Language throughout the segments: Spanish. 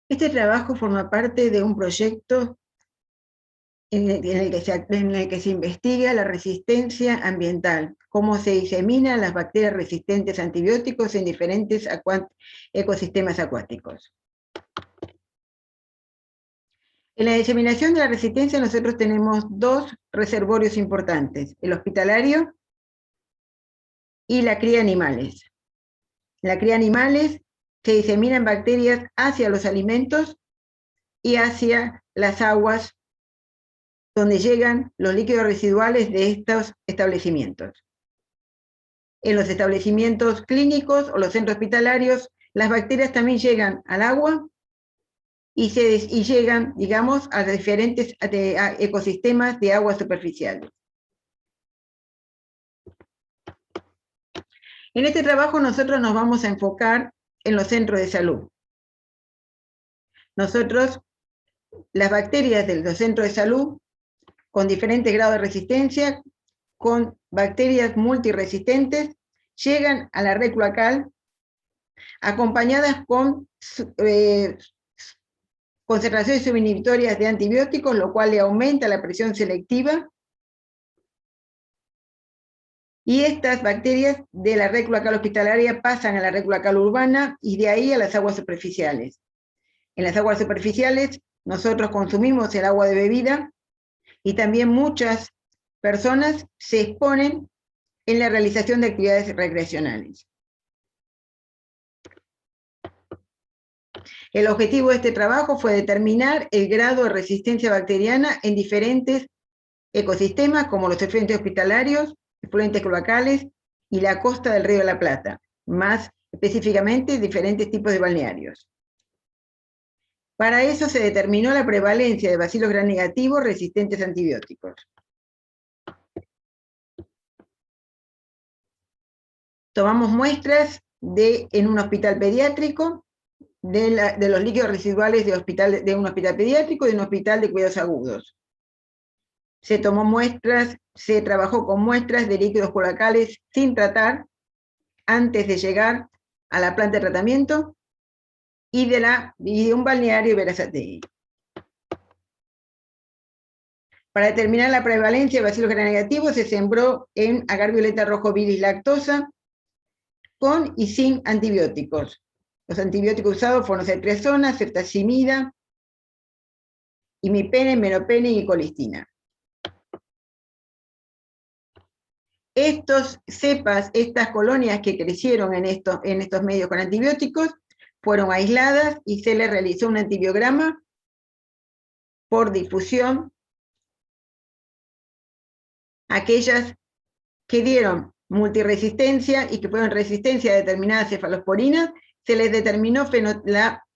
Este trabajo forma parte de un proyecto en el que se investiga la resistencia ambiental, cómo se diseminan las bacterias resistentes a antibióticos en diferentes ecosistemas acuáticos. En la diseminación de la resistencia nosotros tenemos dos reservorios importantes, el hospitalario y la cría de animales. La cría de animales se diseminan bacterias hacia los alimentos y hacia las aguas donde llegan los líquidos residuales de estos establecimientos. En los establecimientos clínicos o los centros hospitalarios, las bacterias también llegan al agua y llegan, digamos, a diferentes ecosistemas de aguas superficiales. En este trabajo nosotros nos vamos a enfocar en los centros de salud. Nosotros, las bacterias de los centros de salud, con diferentes grados de resistencia, con bacterias multiresistentes, llegan a la red cloacal acompañadas con concentraciones subinhibitorias de antibióticos, lo cual le aumenta la presión selectiva. Y estas bacterias de la red cloacal hospitalaria pasan a la red cloacal urbana y de ahí a las aguas superficiales. En las aguas superficiales nosotros consumimos el agua de bebida y también muchas personas se exponen en la realización de actividades recreacionales. El objetivo de este trabajo fue determinar el grado de resistencia bacteriana en diferentes ecosistemas como los efluentes hospitalarios, efluentes cloacales y la costa del Río de la Plata, más específicamente diferentes tipos de balnearios. Para eso se determinó la prevalencia de bacilos gram negativos resistentes a antibióticos. Tomamos muestras en un hospital pediátrico, de los líquidos residuales de un hospital pediátrico y de un hospital de cuidados agudos. Se tomó muestras, se trabajó con muestras de líquidos cloacales sin tratar antes de llegar a la planta de tratamiento y de un balneario Berazategui. Para determinar la prevalencia de bacilos gram negativos se sembró en agar violeta rojo viris lactosa con y sin antibióticos. Los antibióticos usados fueron ceftriaxona, ceftazimida, imipene, meropene y colistina. Estas colonias que crecieron en estos medios con antibióticos, fueron aisladas y se les realizó un antibiograma por difusión. Aquellas que dieron multiresistencia y que fueron resistencia a determinadas cefalosporinas, se les determinó la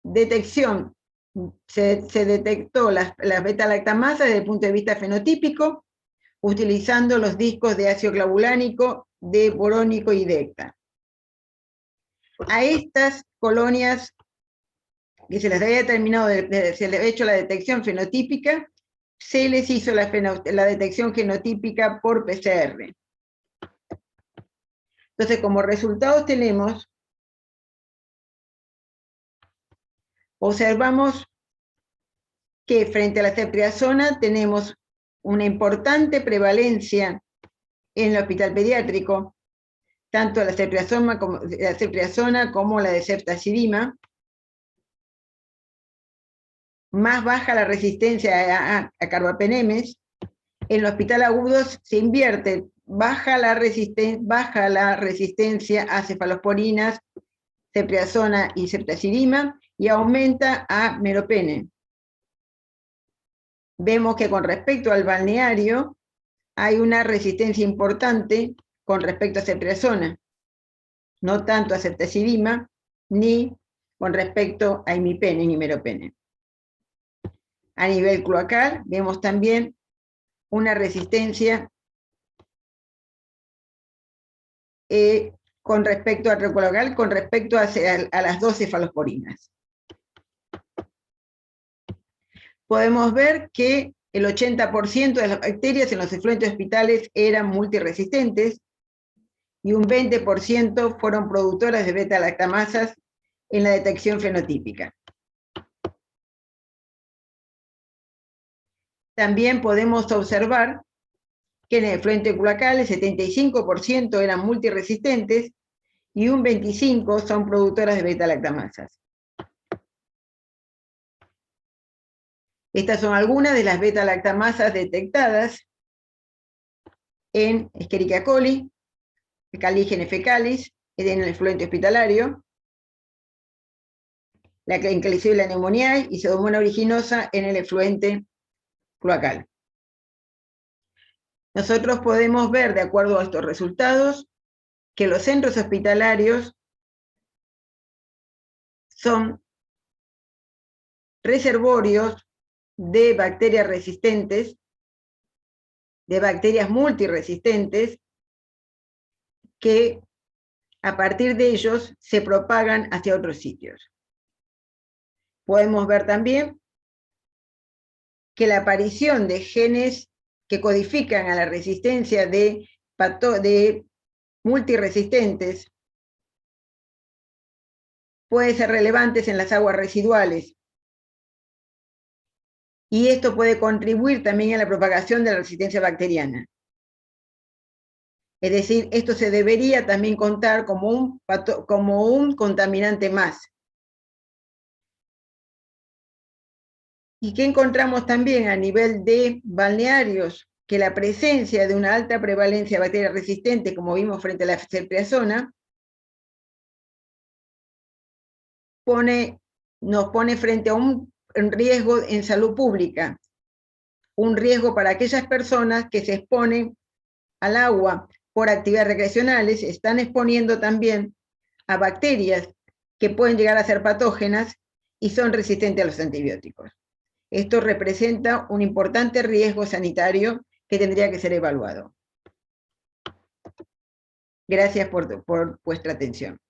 detección, se detectó las beta-lactamasas desde el punto de vista fenotípico, utilizando los discos de ácido clavulánico, de borónico y de hecta. A estas colonias que se les había determinado, se les había hecho la detección fenotípica, se les hizo la detección genotípica por PCR. Entonces, como resultados observamos que frente a la ceftriaxona tenemos una importante prevalencia en el hospital pediátrico, tanto la ceftriaxona como la de ceftazidima. Más baja la resistencia a carbapenemes. En el hospital agudos se invierte, baja la resistencia a cefalosporinas, ceftriaxona y ceftazidima, y aumenta a meropene. Vemos que con respecto al balneario hay una resistencia importante con respecto a ceftriaxona, no tanto a ceftazidima, ni con respecto a imipene ni meropene. A nivel cloacal vemos también una resistencia con respecto al cloacal, con respecto a las dos cefalosporinas. Podemos ver que el 80% de las bacterias en los efluentes hospitales eran multiresistentes y un 20% fueron productoras de beta-lactamasas en la detección fenotípica. también podemos observar que en el efluente cloacal el 75% eran multiresistentes y un 25% son productoras de beta-lactamasas. Estas son algunas de las beta-lactamasas detectadas en Escherichia coli, Calígenes fecalis, en el efluente hospitalario, la Klebsiella pneumoniae y Pseudomonas aeruginosa en el efluente cloacal. Nosotros podemos ver, de acuerdo a estos resultados, que los centros hospitalarios son reservorios de bacterias resistentes, de bacterias multiresistentes, que a partir de ellos se propagan hacia otros sitios. Podemos ver también que la aparición de genes que codifican a la resistencia de multiresistentes puede ser relevantes en las aguas residuales. Y esto puede contribuir también a la propagación de la resistencia bacteriana. Es decir, esto se debería también contar como un contaminante más. ¿Y qué encontramos también a nivel de balnearios? Que la presencia de una alta prevalencia de bacterias resistentes, como vimos frente a la ceftriaxona, nos pone frente a un riesgo en salud pública, un riesgo para aquellas personas que se exponen al agua por actividades recreacionales, están exponiendo también a bacterias que pueden llegar a ser patógenas y son resistentes a los antibióticos. Esto representa un importante riesgo sanitario que tendría que ser evaluado. Gracias por vuestra atención.